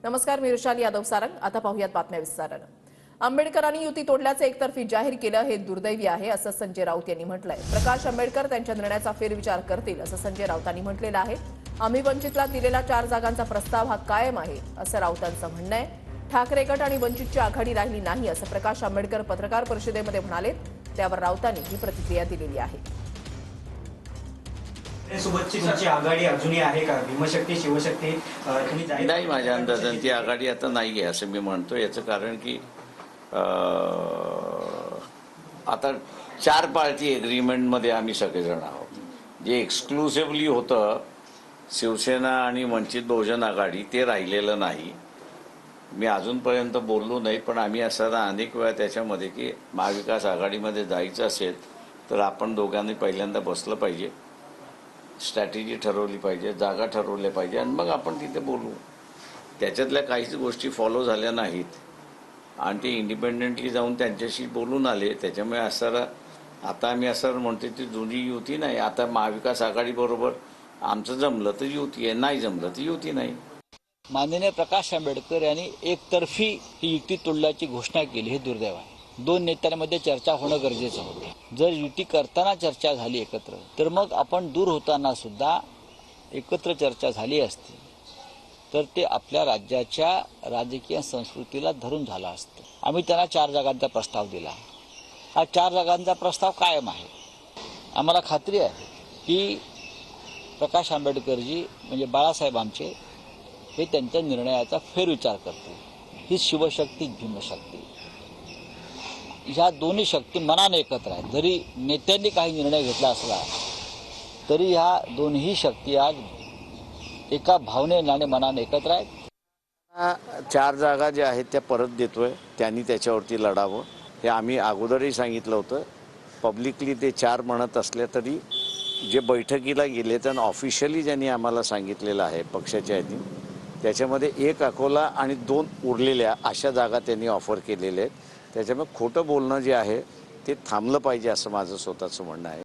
नमस्कार, मी ऋषाली यादव सारंग। आता पाहूयात बातम्या विस्ताराने। आंबेडकरांनी युती तोडल्याचे एकतर्फी जाहीर केलं हे दुर्दैवी आहे असं संजय राऊत यांनी म्हटलंय। प्रकाश आंबेडकर त्यांच्या निर्णयाचा फेरविचार करतील असं संजय राऊतांनी म्हटलेलं आहे। आम्ही वंचितला दिलेला 4 जागांचा प्रस्ताव हा कायम आहे असं राऊतांचं म्हणणं आहे। ठाकरे गट आणि वंचितची आघाडी राहिली नाही असं प्रकाश आंबेडकर पत्रकार परिषदेमध्ये म्हणाले। त्यावर राऊतांनी ही प्रतिक्रिया दिलेली आहे। सोबतची तुमची आघाडी अजूनही आहे का? भीमशक्ती शिवशक्ती तुम्ही नाही, माझ्या अंदाजाने ती आघाडी आता नाही आहे असं मी म्हणतो। याचं कारण की आता 4 पार्टी एग्रीमेंटमध्ये आम्ही सगळेजण आहोत। जे एक्सक्लुसिव्हली होतं शिवसेना आणि वंचित बहुजन आघाडी ते राहिलेलं नाही। मी अजूनपर्यंत बोललो नाही, पण आम्ही असताना अनेक वेळा त्याच्यामध्ये की महाविकास आघाडीमध्ये जायचं असेल तर आपण दोघांनी पहिल्यांदा बसलं पाहिजे, स्ट्रॅटेजी ठरवली पाहिजे, जागा ठरवल्या पाहिजे आणि मग आपण तिथे बोलू। त्याच्यातल्या काहीच गोष्टी फॉलो झाल्या नाहीत आणि ते इंडिपेंडेंटली जाऊन त्यांच्याशी बोलून आले। त्याच्यामुळे आता आम्ही असं म्हणतो ती जुनी युती नाही। आता महाविकास आघाडीबरोबर आमचं जमलं तर युती आहे, नाही जमलं तर युती नाही। माननीय प्रकाश आंबेडकर यांनी एकतर्फी ही युती तोडल्याची घोषणा केली, हे दुर्दैव आहे। 2 नेत्यांमध्ये चर्चा होणं गरजेचं होतं। जर युती करताना चर्चा झाली एकत्र, तर मग आपण दूर होताना सुद्धा एकत्र चर्चा झाली असती तर ते आपल्या राज्याच्या राजकीय संस्कृतीला धरून झालं असतं। आम्ही त्यांना 4 जागांचा प्रस्ताव दिला। हा 4 जागांचा प्रस्ताव कायम आहे। आम्हाला खात्री आहे की प्रकाश आंबेडकरजी म्हणजे बाळासाहेब आमचे हे त्यांच्या निर्णयाचा फेरविचार करतील। ही शिवशक्ती भीमशक्ती ह्या दोन्ही शक्ती मनाने एकत्र आहेत। जरी नेत्यांनी काही निर्णय घेतला असला तरी ह्या दोन्ही शक्ती आज एका भावनेने आणि मनाने एकत्र आहेत। 4 जागा ज्या आहेत त्या परत देतोय, त्यांनी त्याच्यावरती लढावं हे आम्ही अगोदरही सांगितलं होतं। पब्लिकली ते 4 म्हणत असले तरी जे बैठकीला गेले तर ऑफिशियली ज्यांनी आम्हाला सांगितलेलं आहे पक्षाच्या यांनी, त्याच्यामध्ये 1 अकोला आणि 2 उरलेल्या अशा जागा त्यांनी ऑफर केलेल्या आहेत। त्याच्यामुळे खोटं बोलणं जे आहे ते थांबलं पाहिजे असं माझं स्वतःचं म्हणणं आहे।